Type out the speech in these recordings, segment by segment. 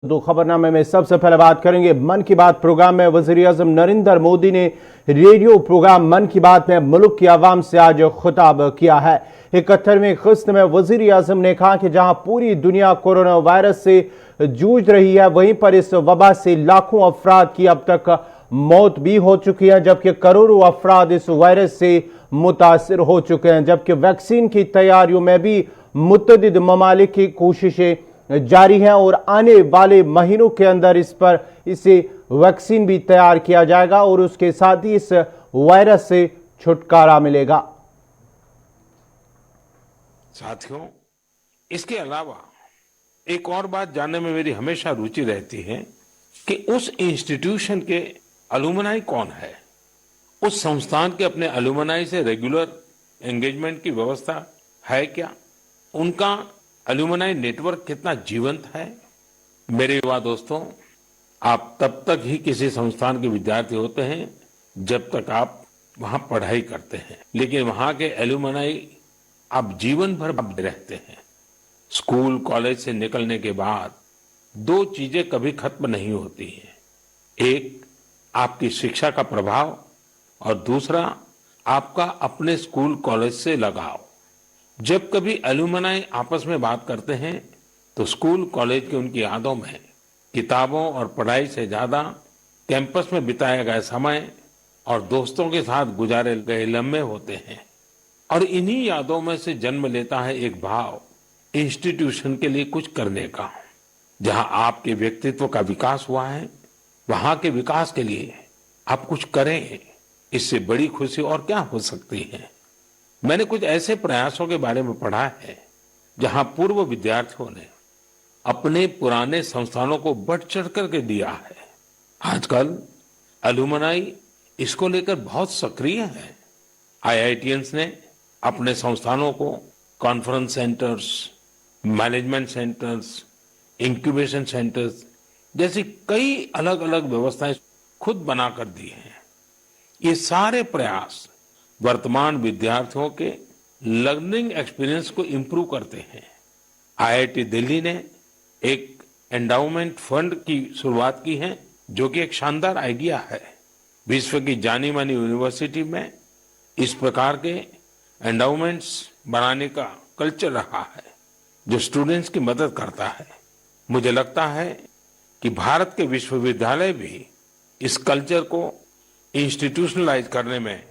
दो खबरनामे में सबसे पहले बात करेंगे मन की बात प्रोग्राम में। वज़ीर-ए-आज़म नरेंद्र मोदी ने रेडियो प्रोग्राम मन की बात में मुल्क की आवाम से आज खुताब किया है। 71वीं किस्त में वज़ीर-ए-आज़म ने कहा कि जहां पूरी दुनिया कोरोना वायरस से जूझ रही है, वहीं पर इस वबा से लाखों अफराद की अब तक मौत भी हो चुकी है, जबकि करोड़ों अफराद इस वायरस से मुतासिर हो चुके हैं। जबकि वैक्सीन की तैयारियों में भी मुतअद्दिद ममालिक की कोशिशें जारी है और आने वाले महीनों के अंदर इसे वैक्सीन भी तैयार किया जाएगा और उसके साथ ही इस वायरस से छुटकारा मिलेगा। साथियों, इसके अलावा एक और बात जानने में मेरी हमेशा रुचि रहती है कि उस इंस्टीट्यूशन के अलुमनाई कौन है, उस संस्थान के अपने अलुमनाई से रेगुलर एंगेजमेंट की व्यवस्था है क्या, उनका अलुमनाई नेटवर्क कितना जीवंत है। मेरे युवा दोस्तों, आप तब तक ही किसी संस्थान के विद्यार्थी होते हैं जब तक आप वहां पढ़ाई करते हैं, लेकिन वहां के अलुमनाई आप जीवन भर रहते हैं। स्कूल कॉलेज से निकलने के बाद दो चीजें कभी खत्म नहीं होती हैं। एक आपकी शिक्षा का प्रभाव और दूसरा आपका अपने स्कूल कॉलेज से लगाव। जब कभी अलुमनाई आपस में बात करते हैं तो स्कूल कॉलेज की उनकी यादों में किताबों और पढ़ाई से ज्यादा कैंपस में बिताया गया समय और दोस्तों के साथ गुजारे गए लम्हे होते हैं। और इन्हीं यादों में से जन्म लेता है एक भाव इंस्टीट्यूशन के लिए कुछ करने का। जहां आपके व्यक्तित्व का विकास हुआ है, वहां के विकास के लिए आप कुछ करें, इससे बड़ी खुशी और क्या हो सकती है। मैंने कुछ ऐसे प्रयासों के बारे में पढ़ा है जहां पूर्व विद्यार्थियों ने अपने पुराने संस्थानों को बढ़ चढ़ करके दिया है। आजकल अलुमनाई इसको लेकर बहुत सक्रिय है। आईआईटियंस ने अपने संस्थानों को conference centres, management centres, incubation centres जैसी कई अलग अलग व्यवस्थाएं खुद बनाकर दी हैं। ये सारे प्रयास वर्तमान विद्यार्थियों के लर्निंग एक्सपीरियंस को इंप्रूव करते हैं। आईआईटी दिल्ली ने एक एंडाउमेंट फंड की शुरुआत की है, जो कि एक शानदार आइडिया है। विश्व की जानी मानी यूनिवर्सिटी में इस प्रकार के एंडाउमेंट्स बनाने का कल्चर रहा है, जो स्टूडेंट्स की मदद करता है। मुझे लगता है कि भारत के विश्वविद्यालय भी इस कल्चर को इंस्टीट्यूशनलाइज करने में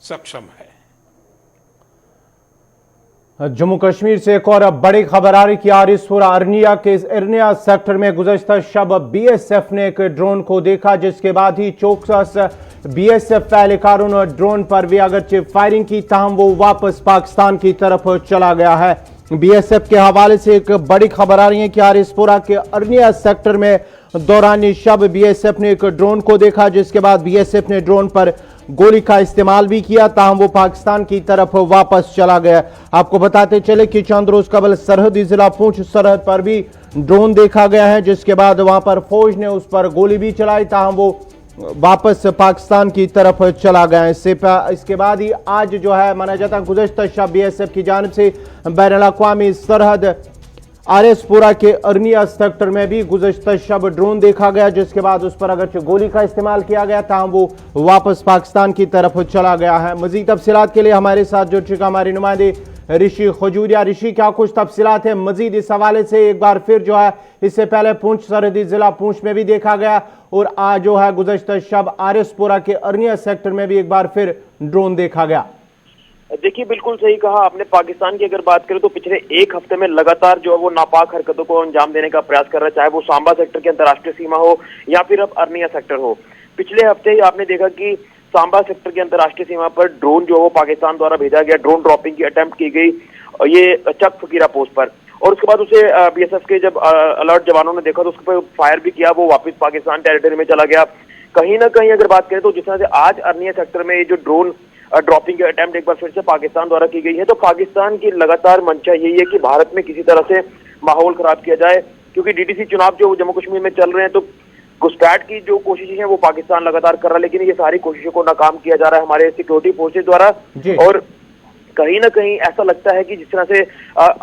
सक्षम है। जम्मू कश्मीर से एक और बड़ी खबर आ रही कि आरिसपुरा अरनिया के इरनिया सेक्टर में गुज़श्ता शब बीएसएफ ने एक ड्रोन को देखा, जिसके बाद ही चौकस बीएसएफ एहलकारों ने ड्रोन पर भी अगरचे फायरिंग की, ताहम वो वापस पाकिस्तान की तरफ चला गया है। बीएसएफ के हवाले से एक बड़ी खबर आ रही है कि आरिसपुरा के अरनिया सेक्टर में दौरान शब बीएसएफ ने एक ड्रोन को देखा, जिसके बाद बीएसएफ ने ड्रोन पर गोली का इस्तेमाल भी किया, ताहम वो पाकिस्तान की तरफ वापस चला गया। आपको बताते चले कि चंद रोज कबल सरहदी जिला पुंछ सरहद पर भी ड्रोन देखा गया है, जिसके बाद वहां पर फौज ने उस पर गोली भी चलाई, ताहम वो वापस पाकिस्तान की तरफ चला गया। इसके बाद ही आज जो है माना जाता है गुज़श्ता शब बीएसएफ की जानिब से बैनुल अक़वामी सरहद आरिसपुरा के अरनिया सेक्टर में भी गुज़श्ता शब ड्रोन देखा गया, जिसके बाद उस पर अगरचे गोली का इस्तेमाल किया गया, ताहम वो वापस पाकिस्तान की तरफ चला गया है। मजीद तफसीलात के लिए हमारे साथ जुड़ चुका हमारे नुमाइंदे ऋषि खजूरिया। ऋषि, क्या कुछ तफसीलात है मजीद इस हवाले से? एक बार फिर जो है इससे पहले पुंछ सरहदी जिला पुंछ में भी देखा गया और आज जो है गुज़श्ता शब आरिसपुरा के अरनिया सेक्टर में भी एक बार फिर ड्रोन देखा गया। देखिए, बिल्कुल सही कहा आपने। पाकिस्तान की अगर बात करें तो पिछले एक हफ्ते में लगातार जो है वो नापाक हरकतों को अंजाम देने का प्रयास कर रहा है, चाहे वो सांबा सेक्टर की अंतर्राष्ट्रीय सीमा हो या फिर अब अरनिया सेक्टर हो। पिछले हफ्ते ही आपने देखा कि सांबा सेक्टर की अंतर्राष्ट्रीय सीमा पर ड्रोन जो वो पाकिस्तान द्वारा भेजा गया, ड्रोन ड्रॉपिंग की अटेम्प्ट की गई, ये चक फकीरा पोस्ट पर, और उसके बाद उसे बीएसएफ के जब अलर्ट जवानों ने देखा तो उसके पर फायर भी किया, वो वापस पाकिस्तान टेरिटरी में चला गया। कहीं ना कहीं अगर बात करें तो जिस तरह से आज अरनिया सेक्टर में ये जो ड्रोन ड्रॉपिंग की अटेम्प्ट एक बार फिर से पाकिस्तान द्वारा की गई है, तो पाकिस्तान की लगातार मंशा यही है कि भारत में किसी तरह से माहौल खराब किया जाए, क्योंकि डीडीसी चुनाव जो जम्मू कश्मीर में चल रहे हैं, तो घुसपैठ की जो कोशिशें हैं वो पाकिस्तान लगातार कर रहा है, लेकिन ये सारी कोशिशों को नाकाम किया जा रहा है हमारे सिक्योरिटी फोर्सेज द्वारा। और कहीं ना कहीं ऐसा लगता है कि जिस तरह से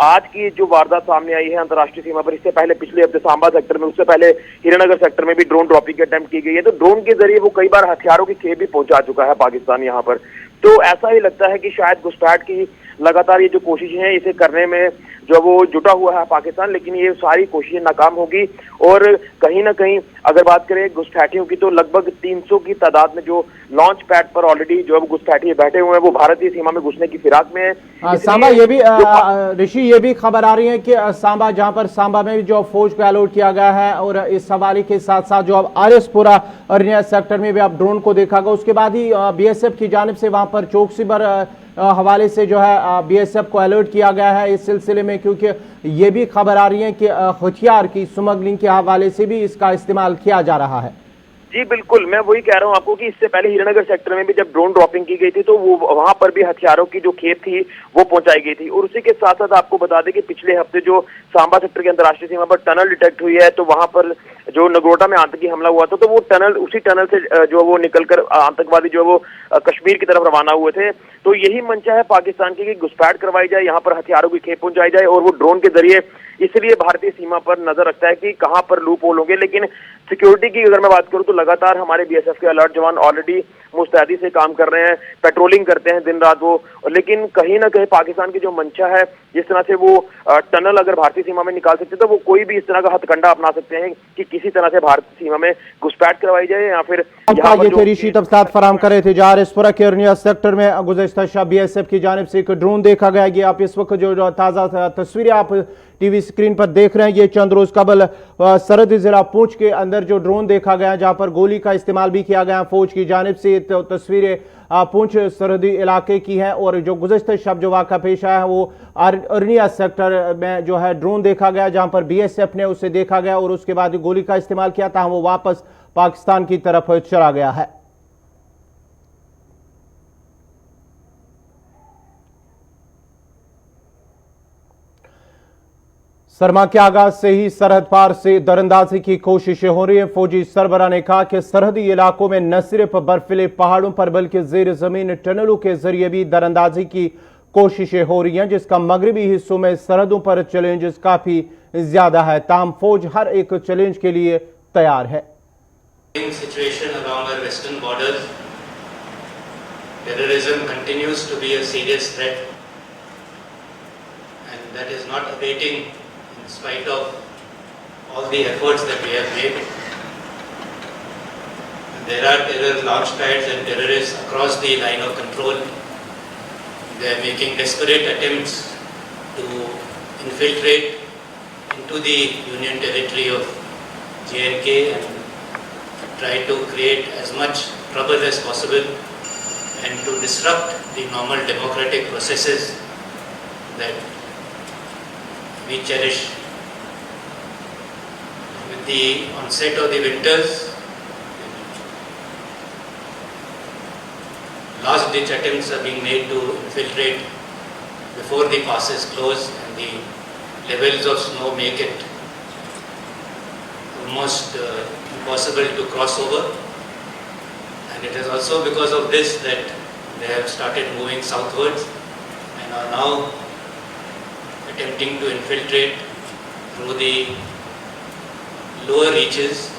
आज की जो वारदात सामने आई है अंतर्राष्ट्रीय सीमा पर, इससे पहले पिछले हफ्ते सांबा सेक्टर में, उससे पहले हीरानगर सेक्टर में भी ड्रोन ड्रॉपिंग की अटेम्प्ट की गई है, तो ड्रोन के जरिए वो कई बार हथियारों की खेप भी पहुंचा चुका है पाकिस्तान यहाँ पर। तो ऐसा ही लगता है कि शायद घुसपैठ की लगातार ये जो कोशिशें हैं इसे करने में जो वो जुटा हुआ है पाकिस्तान, लेकिन ये सारी कोशिशें नाकाम होगी। और कहीं ना कहीं अगर बात करें घुसपैठियों की, तो लगभग 300 की तादाद में जो लॉन्च पैड पर ऑलरेडी जो घुसपैठी बैठे हुए हैं वो भारतीय सीमा में घुसने की फिराक में है। सांबा ये भी ऋषि, ये भी खबर आ रही है कि सांबा, जहां पर सांबा में जो फौज को अलॉट किया गया है, और इस हवाले के साथ साथ जो अब आरएसपुरा अर्निया सेक्टर में भी अब ड्रोन को देखा गया, उसके बाद ही बीएसएफ की जानिब से वहां पर चौकसी पर हवाले से जो है बीएसएफ को अलर्ट किया गया है इस सिलसिले में, क्योंकि ये भी खबर आ रही है कि हथियार की स्मगलिंग के हवाले से भी इसका इस्तेमाल किया जा रहा है। जी बिल्कुल, मैं वही कह रहा हूं आपको कि इससे पहले हीरानगर सेक्टर में भी जब ड्रोन ड्रॉपिंग की गई थी तो वो वहां पर भी हथियारों की जो खेप थी वो पहुंचाई गई थी। और उसी के साथ साथ आपको बता दें कि पिछले हफ्ते जो सांबा सेक्टर के अंतर्राष्ट्रीय सीमा पर टनल डिटेक्ट हुई है, तो वहां पर जो नगरोटा में आतंकी हमला हुआ था, तो वो टनल, उसी टनल से जो वो निकलकर आतंकवादी जो वो कश्मीर की तरफ रवाना हुए थे। तो यही मंशा है पाकिस्तान की कि घुसपैठ करवाई जाए, यहाँ पर हथियारों की खेप पहुंचाई जाए और वो ड्रोन के जरिए, इसलिए भारतीय सीमा पर नजर रखता है कि कहां पर लूप होल होंगे। लेकिन सिक्योरिटी की अगर मैं बात करूं तो लगातार हमारे बीएसएफ के अलर्ट जवान ऑलरेडी मुस्तैदी से काम कर रहे हैं, पेट्रोलिंग करते हैं दिन रात वो। लेकिन कहीं ना कहीं पाकिस्तान की जो मंशा है, जिस तरह से वो टनल अगर भारतीय सीमा में निकाल सकते तो वो कोई भी इस तरह का हथकंडा अपना सकते हैं कि किसी तरह से भारतीय सीमा में घुसपैठ करवाई जाए या फिर ऋषि तफसीलात फराहम कर रहे थे। आरएसपुरा के अर्निया सेक्टर में गुज़श्ता शब बीएसएफ की जानिब से एक ड्रोन देखा गया। ये आप इस वक्त जो ताज़ा तस्वीरें आप टीवी स्क्रीन पर देख रहे हैं, ये चंद रोज कबल सरहदी जिला पूंछ के अंदर जो ड्रोन देखा गया, जहां पर गोली का इस्तेमाल भी किया गया फौज की जानिब से। तो तस्वीरें पूंछ सरहदी इलाके की है, और जो गुज़श्ता शब जो वाक़ा पेश आया है वो अर्निया सेक्टर में जो है ड्रोन देखा गया, जहां पर बीएसएफ ने उसे देखा गया और उसके बाद गोली का इस्तेमाल किया था, वो वापस पाकिस्तान की तरफ चला गया है। सरमा के आगाज से ही सरहद पार से दरअंदाजी की कोशिशें हो रही है। फौजी सरबराह ने कहा कि सरहदी इलाकों में न सिर्फ बर्फीले पहाड़ों पर बल्कि जेर जमीन टनलों के जरिए भी दरअंदाजी की कोशिशें हो रही हैं, जिसका मगरबी हिस्सों में सरहदों पर चैलेंजेस काफी ज्यादा है। ताहम फौज हर एक चैलेंज के लिए तैयार है। Situation along our western borders, terrorism continues to be a serious threat, and that is not abating in spite of all the efforts that we have made. There are terror launch pads and terrorists across the line of control. They are making desperate attempts to infiltrate into the Union territory of J&K and try to create as much trouble as possible and to disrupt the normal democratic processes that we cherish. With the onset of the winters, last ditch attempts are being made to infiltrate before the passes close and the levels of snow make it almost impossible to cross over, and it is also because of this that they have started moving southwards and are now attempting to infiltrate through the lower reaches,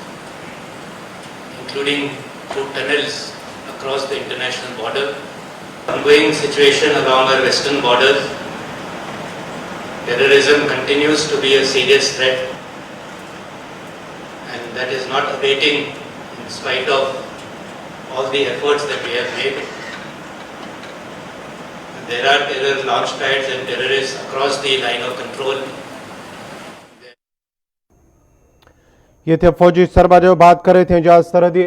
including through tunnels across the international border. Ongoing situation along our western borders, terrorism continues to be a serious threat, and that is not abating in spite of all the efforts that we have made. There are terror launch pads and terrorists across the line of control. ये थे फौजी सरबराह जो बात कर रहे थे, जहां सरहदी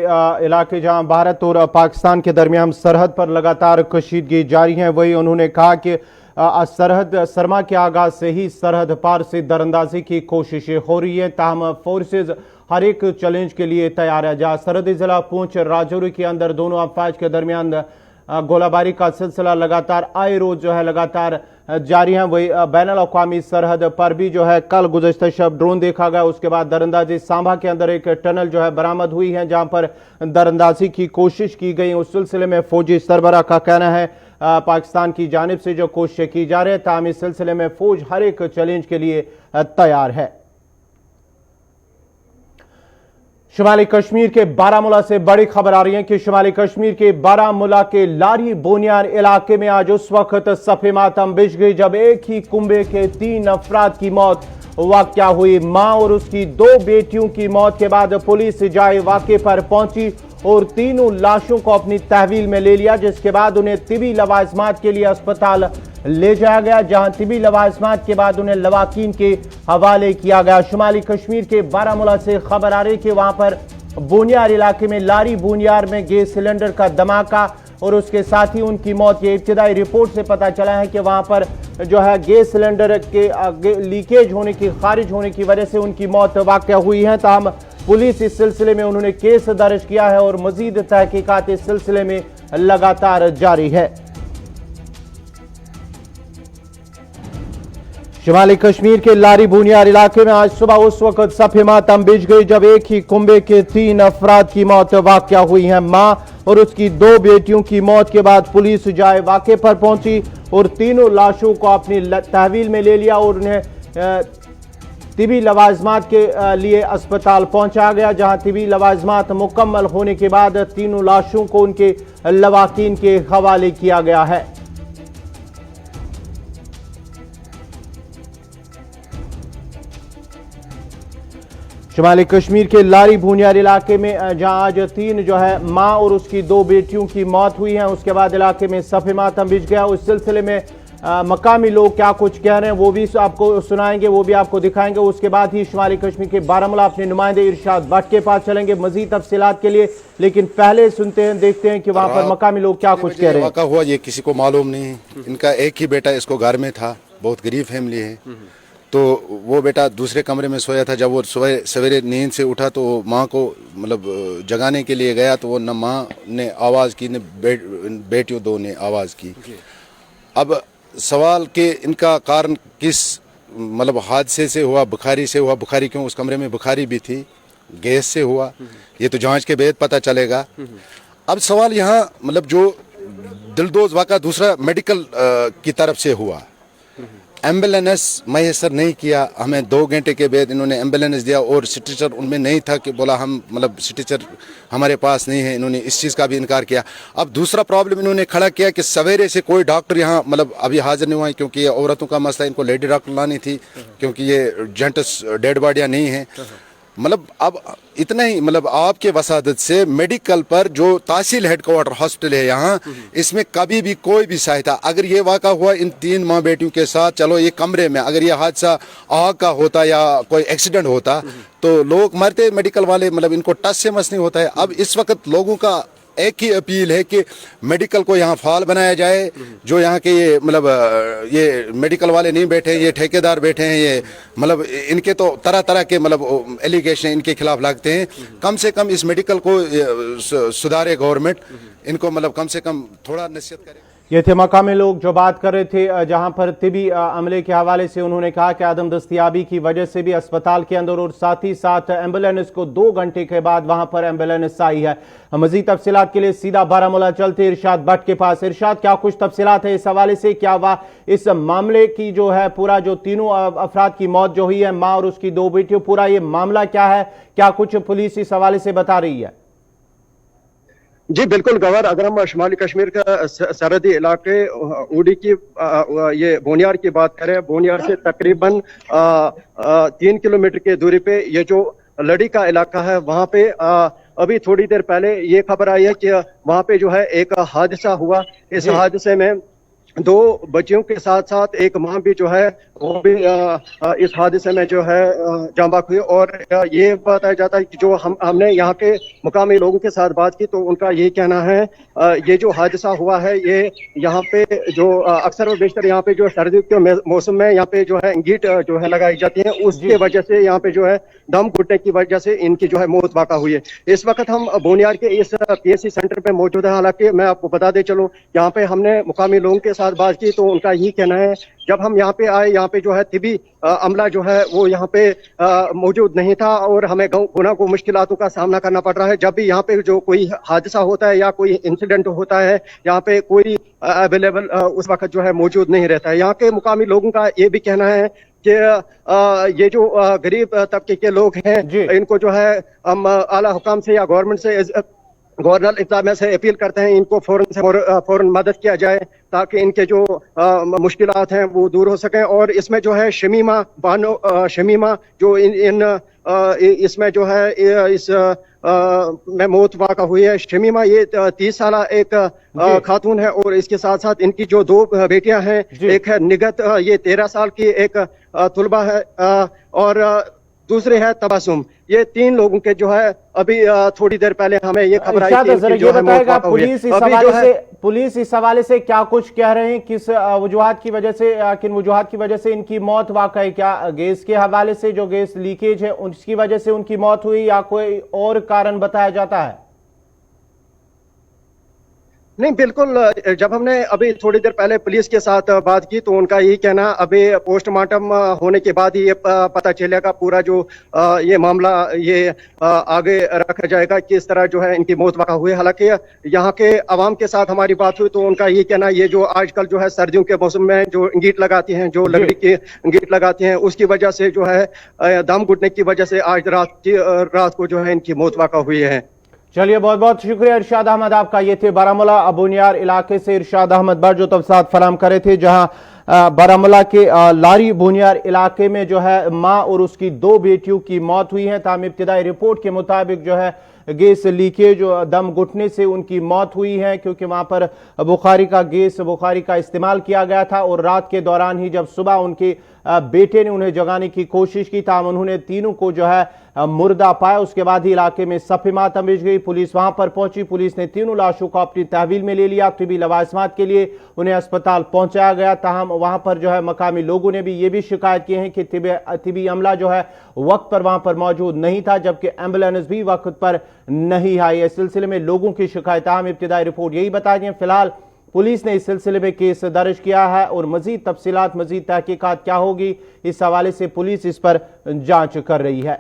इलाके, जहां भारत और पाकिस्तान के दरमियान सरहद पर लगातार कशीदगी जारी है। वही उन्होंने कहा कि सरहद सरमा के आगाज से ही सरहद पार से दरअंदाजी की कोशिशें हो रही है। ताहम फोर्सेज हर एक चैलेंज के लिए तैयार है। जहां सरहदी जिला पूंछ राजौरी के अंदर दोनों अफवाज के दरमियान गोलाबारी का सिलसिला लगातार आए रोज जो है लगातार जारी है। वही बैनुल अक़वामी सरहद पर भी जो है कल गुज़श्ता शब ड्रोन देखा गया। उसके बाद दरअंदाजी सांबा के अंदर एक टनल जो है बरामद हुई है, जहां पर दरअंदाजी की कोशिश की गई। उस सिलसिले में फौजी सरबराह का कहना है पाकिस्तान की जानिब से जो कोशिशें की जा रही है, ताहम इस सिलसिले में फौज हर एक चैलेंज के लिए तैयार है। शुमाली कश्मीर के बारामूला से बड़ी खबर आ रही है कि शुमाली कश्मीर के बारामूला के लारी बोनियार इलाके में आज उस वक्त सफ़े मातम बिछ गई जब एक ही कुंबे के 3 अफराद की मौत वाक़या हुई। मां और उसकी 2 बेटियों की मौत के बाद पुलिस जाए वाक़े पर पहुंची और तीनों लाशों को अपनी तहवील में ले लिया, जिसके बाद उन्हें तिबी लवाजमात के लिए अस्पताल ले जाया गया, जहां तिबी लवाजमात के बाद उन्हें लवाकीन के हवाले किया गया। शुमाली कश्मीर के बारामूला से खबर आ रही कि वहां पर बोनियार इलाके में लारी बोनियार में गैस सिलेंडर का धमाका और उसके साथ ही उनकी मौत। ये इब्तिदाई रिपोर्ट से पता चला है कि वहां पर जो है गैस सिलेंडर के लीकेज होने की, खारिज होने की वजह से उनकी मौत वाक़या हुई है। ताहम पुलिस इस सिलसिले में उन्होंने केस दर्ज किया है और मजीद तहकीकात इस सिलसिले में लगातार जारी है। शुमाली कश्मीर के लारी बोनियार इलाके में आज सुबह उस वक्त सफ़े मातम बिछ गई जब एक ही कुंबे के 3 अफराद की मौत वाक़या हुई है। मां और उसकी 2 बेटियों की मौत के बाद पुलिस जाए वाक़े पर पहुंची और तीनों लाशों को अपनी तहवील में ले लिया और उन्हें तिबी लवाजमात के लिए अस्पताल पहुंचाया गया, जहां तिबी लवाजमात मुकम्मल होने के बाद तीनों लाशों को उनके लवाकीन के हवाले किया गया है। शुमाली कश्मीर के लारी बोनियार इलाके में जहां आज 3 जो है मां और उसकी 2 बेटियों की मौत हुई है, उसके बाद इलाके में सफ़े मातम बिछ गया। उस सिलसिले में मकामी लोग क्या कुछ कह रहे हैं वो भी आपको सुनाएंगे, वो भी आपको दिखाएंगे। उसके बाद ही शुमाली कश्मीर के बारामूला अपने नुमाइंदे इरशाद भट्ट के पास चलेंगे मजीद तफसीलात के लिए, लेकिन पहले सुनते हैं, देखते हैं कि वहां पर मकामी लोग क्या कुछ कह रहे हैं। हुआ ये किसी को मालूम नहीं। इनका एक ही बेटा इसको घर में था, बहुत गरीब फैमिली है, तो वो बेटा दूसरे कमरे में सोया था। जब वो सवेरे नींद से उठा तो माँ को मतलब जगाने के लिए गया तो वो न माँ ने आवाज़ की न बेटियों 2 ने आवाज़ की। अब सवाल कि इनका कारण किस मतलब हादसे से हुआ, बुखारी से हुआ। बुखारी क्यों? उस कमरे में बुखारी भी थी, गैस से हुआ, ये तो जांच के बाद पता चलेगा। अब सवाल यहाँ मतलब जो दिलदोज वाक़ा दूसरा मेडिकल की तरफ से हुआ, एम्बुलेंस मैसर नहीं किया हमें। 2 घंटे के बाद इन्होंने एम्बुलेंस दिया और स्ट्रेचर उनमें नहीं था कि बोला हम मतलब स्ट्रेचर हमारे पास नहीं है, इन्होंने इस चीज़ का भी इनकार किया। अब दूसरा प्रॉब्लम इन्होंने खड़ा किया कि सवेरे से कोई डॉक्टर यहाँ मतलब अभी हाजिर नहीं हुआ है, क्योंकि ये औरतों का मसला, इनको लेडी डॉक्टर लानी थी क्योंकि ये जेंट्स डेड बॉडियाँ नहीं हैं। मतलब अब इतना ही मतलब आपके वसादत से मेडिकल पर जो तहसील हेडक्वार्टर हॉस्पिटल है यहाँ, इसमें कभी भी कोई भी सहायता, अगर ये वाक़ा हुआ इन 3 माँ बेटियों के साथ, चलो ये कमरे में अगर ये हादसा आग का होता या कोई एक्सीडेंट होता तो लोग मरते, मेडिकल वाले मतलब इनको टच से मस नहीं होता है। अब इस वक्त लोगों का एक ही अपील है कि मेडिकल को यहाँ फाल बनाया जाए। जो यहाँ के ये मतलब ये मेडिकल वाले नहीं बैठे, ये ठेकेदार बैठे हैं, ये मतलब इनके तो तरह तरह के मतलब एलिगेशन इनके खिलाफ लगते हैं। कम से कम इस मेडिकल को सुधारे गवर्नमेंट, इनको मतलब कम से कम थोड़ा नसीहत करे। ये थे मकामी लोग जो बात कर रहे थे, जहां पर तिबी अमले के हवाले से उन्होंने कहा कि आदम दस्तियाबी की वजह से भी अस्पताल के अंदर और साथ ही साथ एम्बुलेंस को 2 घंटे के बाद वहां पर एम्बुलेंस आई है। मजीद तफसीलात के लिए सीधा बारामूला चलते इरशाद भट्ट के पास। इरशाद, क्या कुछ तफसीलात है इस हवाले से? क्या इस मामले की जो है पूरा जो तीनों अफराद की मौत जो हुई है, माँ और उसकी 2 बेटियों, पूरा ये मामला क्या है? क्या कुछ पुलिस इस हवाले से बता रही है? जी बिल्कुल गवर, अगर हम शुमाली कश्मीर का सरहदी इलाके उड़ी की ये बोनियार की बात करें, बोनियार से तकरीबन 3 किलोमीटर की दूरी पे ये जो लड़ी का इलाका है, वहाँ पे अभी थोड़ी देर पहले ये खबर आई है कि वहाँ पे जो है एक हादसा हुआ। इस हादसे में 2 बच्चियों के साथ साथ एक माँ भी जो है वो भी इस हादसे में जो है जान बाक हुई। और ये बताया जाता है कि जो हमने यहाँ के मुकामी लोगों के साथ बात की तो उनका ये कहना है ये जो हादसा हुआ है ये यहाँ पे जो अक्सर और बेशतर यहाँ पे जो सर्दी के मौसम में यहाँ पे जो है ईंट जो है लगाई जाती है, उसके वजह से यहाँ पे जो है दम घुटने की वजह से इनकी जो है मौत वाक़ा हुई है। इस वक्त हम बोनियार के इस PSC सेंटर पे मौजूद है। हालांकि मैं आपको बता दे चलो, यहाँ पे हमने मुकामी लोगों के साथ बात की तो उनका यही कहना है जब हम यहाँ पे आए, यहाँ पे जो है तिबी अमला जो है वो यहाँ पे मौजूद नहीं था और हमें गुना को मुश्किलातों का सामना करना पड़ रहा है। जब भी यहाँ पे जो कोई हादसा होता है या कोई इंसिडेंट होता है, यहाँ पे कोई अवेलेबल उस वक्त जो है मौजूद नहीं रहता है। यहाँ के मुकामी लोगों का ये भी कहना है कि ये जो गरीब तबके के लोग हैं, इनको जो है हम आला हुकाम से या गवर्नमेंट से गवर्नर इंतजामिया से अपील करते हैं, इनको फौरन मदद किया जाए ताकि इनके जो मुश्किलात हैं वो दूर हो सकें। और इसमें जो है शमीमा जो इसमें जो है इस में मौत वाक़ा हुई है। शमीमा ये 30 साल एक खातून है और इसके साथ साथ इनकी जो 2 बेटियां हैं, एक है निगत, ये 13 साल की एक तुलबा है, और दूसरे है तबासुम। ये 3 लोगों के जो है अभी थोड़ी देर पहले हमें ये खबर आई थी। ये बताएगा पुलिस इस हवाले से क्या कुछ कह रहे हैं, किस वजूहात की वजह से, किन वजूहात की वजह से इनकी मौत वाकई है? क्या गैस के हवाले से, जो गैस लीकेज है उसकी वजह से उनकी मौत हुई या कोई और कारण बताया जाता है? नहीं, बिल्कुल। जब हमने अभी थोड़ी देर पहले पुलिस के साथ बात की तो उनका यही कहना, अभी पोस्टमार्टम होने के बाद ही ये पता चलेगा पूरा जो ये मामला ये आगे रखा जाएगा, किस तरह जो है इनकी मौत वाक़ा हुई। हालांकि यहाँ के अवाम के साथ हमारी बात हुई तो उनका यही कहना, ये जो आजकल जो है सर्दियों के मौसम में जो इंगीट लगाती हैं, जो लकड़ी की इंगीट लगाती हैं, उसकी वजह से जो है दम घुटने की वजह से आज रात को जो है इनकी मौत वाक़ा हुई है। चलिए, बहुत बहुत शुक्रिया इरशाद अहमद आपका। ये थे बारामूला बोनियार इलाके से इरशाद अहमद बर जो तफसीलात फराम करे थे, जहां बारामूला के लारी बोनियार इलाके में जो है मां और उसकी 2 बेटियों की मौत हुई है। ताहम इब्तिदाई रिपोर्ट के मुताबिक जो है गैस लीकेज, दम घुटने से उनकी मौत हुई है, क्योंकि वहां पर बुखारी का इस्तेमाल किया गया था और रात के दौरान ही जब सुबह उनके बेटे ने उन्हें जगाने की कोशिश की, ताहम उन्होंने तीनों को जो है मुर्दा पाया। उसके बाद ही इलाके में सफ़े मातम बिछ गई। पुलिस वहां पर पहुंची, पुलिस ने तीनों लाशों को अपनी तहवील में ले लिया। तिबी लवाजमात के लिए उन्हें अस्पताल पहुंचाया गया। ताहम वहां पर जो है मकामी लोगों ने भी ये भी शिकायत की है कि तिबी अमला जो है वक्त पर वहां पर मौजूद नहीं था, जबकि एम्बुलेंस भी वक्त पर नहीं आई। इस सिलसिले में लोगों की शिकायत, ताहम इब्तिदाई रिपोर्ट यही बता दी। फिलहाल पुलिस ने इस सिलसिले में केस दर्ज किया है और मजीद तफसीलात, मजीद तहकीकात क्या होगी, इस हवाले से पुलिस इस पर जांच कर रही है।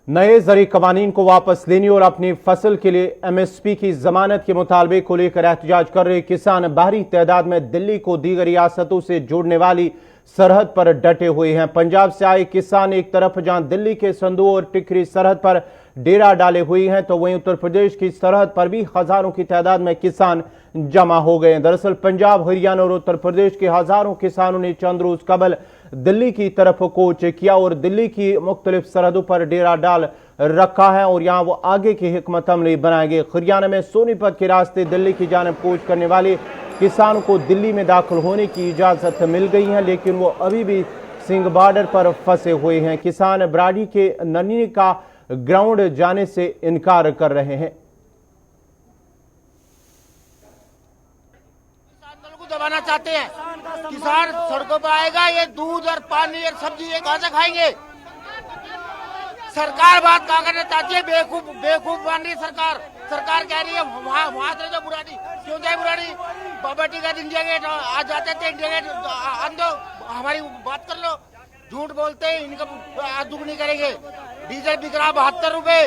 नए ज़री कवानीन को वापस लेने और अपनी फसल के लिए MSP की जमानत के मुतालबे को लेकर एहतजाज कर रहे किसान भारी तादाद में दिल्ली को दीगर रियासतों से जोड़ने वाली सरहद पर डटे हुए हैं। पंजाब से आए किसान एक तरफ जहां दिल्ली के संदू और टिकरी सरहद पर डेरा डाले हुए हैं, तो वहीं उत्तर प्रदेश की सरहद पर भी हजारों की तादाद में किसान जमा हो गए हैं। दरअसल पंजाब, हरियाणा और उत्तर प्रदेश के हजारों किसानों ने चंद रोज कबल दिल्ली की तरफ कूच किया और दिल्ली की मुख्तलिफ सरहदों पर डेरा डाल रखा है और यहाँ वो आगे की हिकमत अमली बनाएंगे। हरियाणा में सोनीपत के रास्ते दिल्ली की जानब कूच करने वाले किसानों को दिल्ली में दाखिल होने की इजाजत मिल गई है, लेकिन वो अभी भी सिंह बॉर्डर पर फंसे हुए हैं। किसान बराड़ी के ननी का ग्राउंड जाने से इनकार कर रहे हैं। किसान को दबाना चाहते हैं, किसान सड़कों पर आएगा, ये दूध और पानी और सब्जी ये कहां से खाएंगे? सरकार बात कहाँ करना चाहती है? बेवकूफ बन रही सरकार। सरकार कह रही है वहां से जो बुराड़ी, क्यों जाए बुराड़ी? प्रॉपर्टी का इंडिया गेट आज जाते थे, इंडिया गेट आन दो, हमारी बात कर लो। झूठ बोलते हैं, इनका आज दुगनी करेंगे। डीजल बिक रहा 72 रुपए,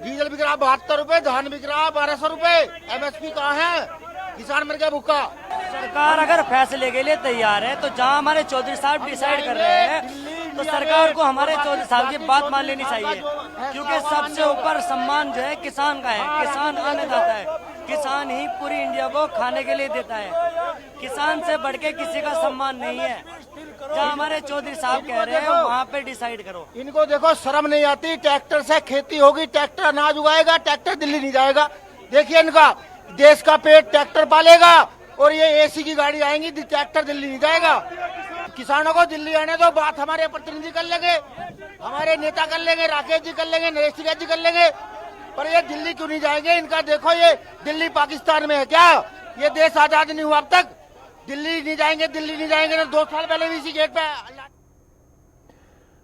डीजल बिक रहा 72 रुपए, धान बिक रहा 1200 रुपए। MSP कहाँ है? किसान मर गया भूखा। सरकार अगर फैसले के लिए तैयार है तो जहाँ हमारे चौधरी साहब डिसाइड कर रहे हैं तो सरकार को हमारे चौधरी साहब की बात मान लेनी चाहिए, क्योंकि सबसे ऊपर सम्मान जो है किसान का है। किसान अन्नदाता है, किसान ही पूरी इंडिया को खाने के लिए देता है। किसान से बढ़ के किसी का सम्मान नहीं है। जहाँ हमारे चौधरी साहब कह रहे हैं वहाँ पे डिसाइड करो। इनको देखो शर्म नहीं आती, ट्रैक्टर से खेती होगी, ट्रैक्टर अनाज उगाएगा, ट्रैक्टर दिल्ली नहीं जाएगा। देखिए इनका देश का पेट ट्रैक्टर पालेगा और ये AC की गाड़ी आएंगी, ट्रैक्टर दिल्ली नहीं जाएगा। किसानों को दिल्ली आने दो, बात हमारे प्रतिनिधि कर लेंगे, हमारे नेता कर लेंगे, राकेश जी कर लेंगे, नरेश जी कर लेंगे, पर ये दिल्ली क्यों नहीं जाएंगे? इनका देखो, ये दिल्ली पाकिस्तान में है क्या? ये देश आजाद नहीं हुआ अब तक। दिल्ली नहीं जाएंगे, दिल्ली नहीं जाएंगे। 2 साल पहले भी इसी गेट पे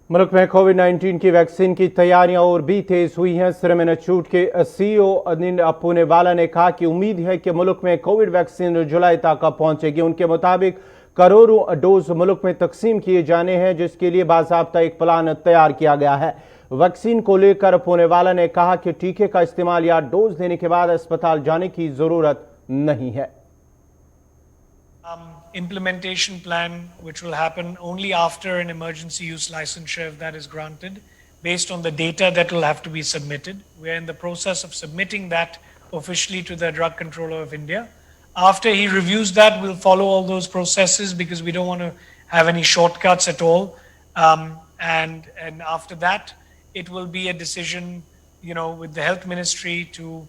मुल्क में कोविड-19 की वैक्सीन की तैयारियां और भी तेज हुई हैं। सीरम इंस्टीट्यूट के CEO अनिल पूनेवाला ने कहा कि उम्मीद है कि मुल्क में कोविड वैक्सीन जुलाई तक पहुंचेगी। उनके मुताबिक करोड़ों डोज मुल्क में तकसीम किए जाने हैं, जिसके लिए बाज़ाब्ता एक प्लान तैयार किया गया है। वैक्सीन को लेकर पूनेवाला ने कहा कि टीके का इस्तेमाल या डोज देने के बाद अस्पताल जाने की जरूरत नहीं है। Implementation plan which will happen only after an emergency use licensure, if that is granted, based on the data that will have to be submitted. We are in the process of submitting that officially to the Drug Controller of India. After he reviews that, we'll follow all those processes because we don't want to have any shortcuts at all. And after that, it will be a decision, with the Health Ministry to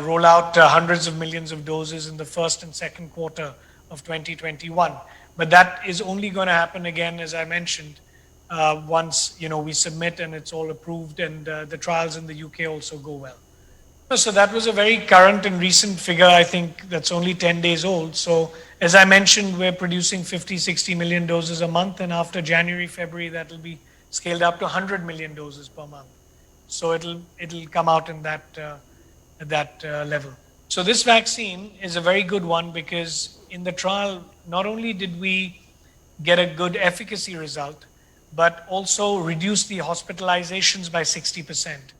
roll out hundreds of millions of doses in the first and second quarter of 2021. But that is only going to happen again, as I mentioned, once we submit and it's all approved and the trials in the UK also go well. So that was a very current and recent figure. I think that's only 10 days old. So as I mentioned, we're producing 50-60 million doses a month, and after January, February, that will be scaled up to 100 million doses per month. So it'll come out in that level. So this vaccine is a very good one because in the trial, not only did we get a good efficacy result, but also reduce the hospitalizations by 60%.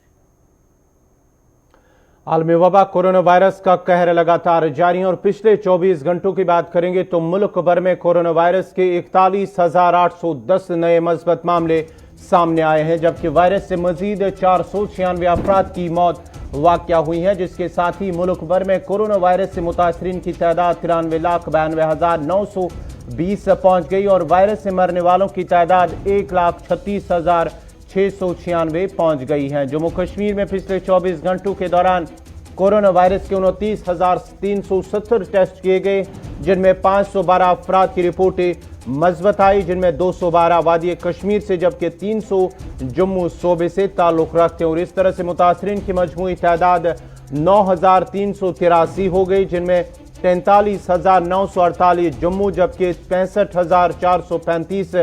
आलमी वबा corona virus का कहर लगातार जारी है और पिछले 24 घंटों की बात करेंगे तो मुल्क भर में कोरोना वायरस के 41,810 नए मस्बत मामले सामने आए हैं, जबकि वायरस से मजीद 496 अफराद की मौत वाक़या हुई है, जिसके साथ ही मुल्क भर में कोरोना वायरस से मुतासरीन की तादाद 93,92,920 पहुंच गई और वायरस से मरने वालों की तादाद 1,36,696 पहुंच गई है। जम्मू कश्मीर में पिछले 24 घंटों के दौरान कोरोना वायरस के 29,370 टेस्ट किए गए, जिनमें 512 अफराद की रिपोर्टें मस्बत आई, जिनमें 212 वादी कश्मीर से जबकि 300 जम्मू सूबे से ताल्लुक़ रखते हैं और इस तरह से मुतासरीन की मजमूई तादाद 9,383 हो गई, जिनमें 43,948 जम्मू जबकि 65,435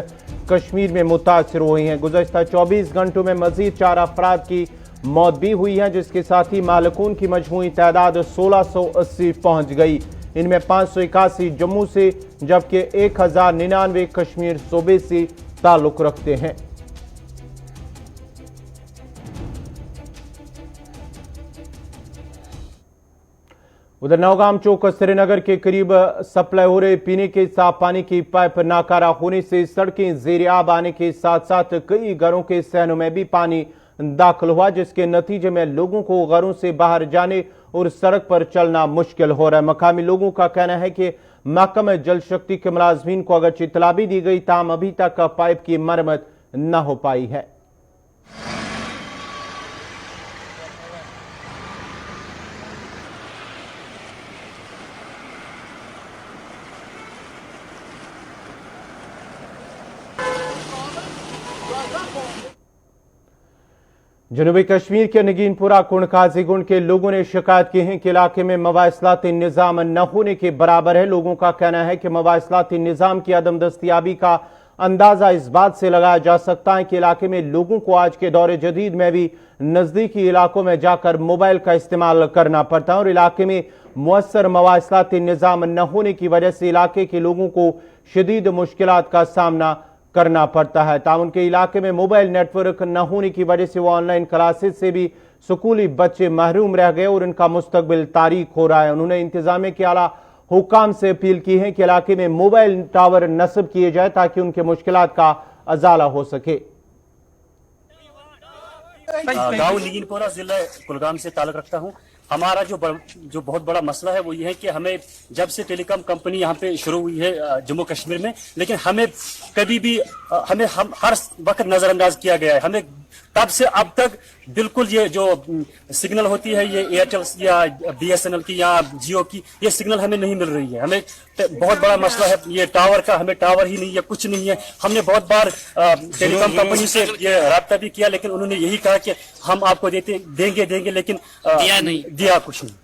कश्मीर में मुतासर हुई हैं। गुज़श्ता 24 घंटों में मजीद 4 अफराद की मौत भी हुई है, जिसके साथ ही मालकून की मजमूई तादाद 1680 पहुंच गई। इनमें 581 जम्मू से जबकि 1099 कश्मीर सूबे से ताल्लुक़ रखते हैं। उधर नौगाम चौक श्रीनगर के करीब सप्लाई हो रहे पीने के साफ पानी की पाइप नाकारा होने से सड़कें ज़ेर आब आने के साथ साथ कई घरों के सहनों में भी पानी दाखिल हुआ, जिसके नतीजे में लोगों को घरों से बाहर जाने और सड़क पर चलना मुश्किल हो रहा है। मकामी लोगों का कहना है कि महकमा जल शक्ति के मुलाजमीन को अगर इत्तला भी दी गई, ताहम अभी तक पाइप की मरम्मत न हो पाई है। जनूबी कश्मीर के नगीनपुरा कुंड काजीगुंड के लोगों ने शिकायत की है कि इलाके में मवासलाती निज़ाम न होने के बराबर है। लोगों का कहना है कि मवासलाती निज़ाम की अदम दस्तियाबी का अंदाजा इस बात से लगाया जा सकता है कि इलाके में लोगों को आज के दौरे जदीद में भी नज़दीकी इलाकों में जाकर मोबाइल का इस्तेमाल करना पड़ता है और इलाके में मुअस्सर मवासलाती निज़ाम न होने की वजह से इलाके के लोगों को शदीद मुश्किलात का सामना करना पड़ता है। ताउन के इलाके में मोबाइल नेटवर्क न होने की वजह से वो ऑनलाइन क्लासेस से भी स्कूली बच्चे महरूम रह गए और इनका मुस्तकबिल तारीक हो रहा है। उन्होंने इंतजामिया के आला हुकाम से अपील की है कि इलाके में मोबाइल टावर नस्ब किए जाए ताकि उनके मुश्किलात का अजाला हो सके। गाँव नगीनपुरा जिला कुलगाम से ताल्लुक रखता हूँ। हमारा जो बहुत बड़ा मसला है वो ये है कि हमें जब से टेलीकॉम कंपनी यहाँ पे शुरू हुई है जम्मू कश्मीर में, लेकिन हमें कभी भी हम हर वक्त नजरअंदाज किया गया है। हमें तब से अब तक बिल्कुल ये जो सिग्नल होती है ये एयरटेल या BSNL की या जियो की, ये सिग्नल हमें नहीं मिल रही है। हमें बहुत बड़ा मसला है ये टावर का, हमें टावर ही नहीं है, कुछ नहीं है। हमने बहुत बार टेलीकॉम कंपनी से ये राब्ता भी किया, लेकिन उन्होंने यही कहा कि हम आपको देंगे, लेकिन दिया कुछ नहीं।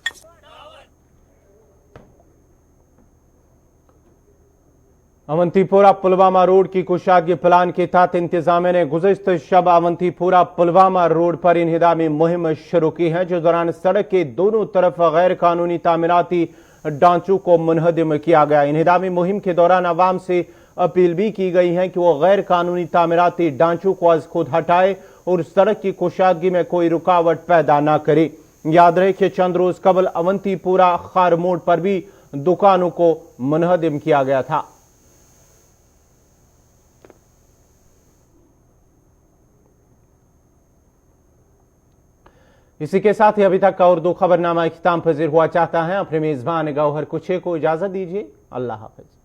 अवंतीपुरा पुलवामा रोड की कुशादगी प्लान के तहत इंतजामिया ने गुज़िश्ता शब अवंतीपुरा पुलवामा रोड पर इन्हिदामी मुहिम शुरू की है, जिस दौरान सड़क के दोनों तरफ गैर कानूनी तामीराती ढांचों को मुनहदिम किया गया। इन्हिदामी मुहिम के दौरान आवाम से अपील भी की गई है कि वो गैर कानूनी तामीराती ढांचों को आज खुद हटाए और सड़क की कुशादगी में कोई रुकावट पैदा न करे। याद रहे कि चंद रोज कबल अवंतीपुरा खार मोड़ पर भी दुकानों को मुनहदिम किया गया था। इसी के साथ ही अभी तक का उर्दू खबरनामा इख्तिताम पजीर हुआ। चाहता है अपने मेजबान गौहर कुछे को इजाजत दीजिए। अल्लाह हाफिज।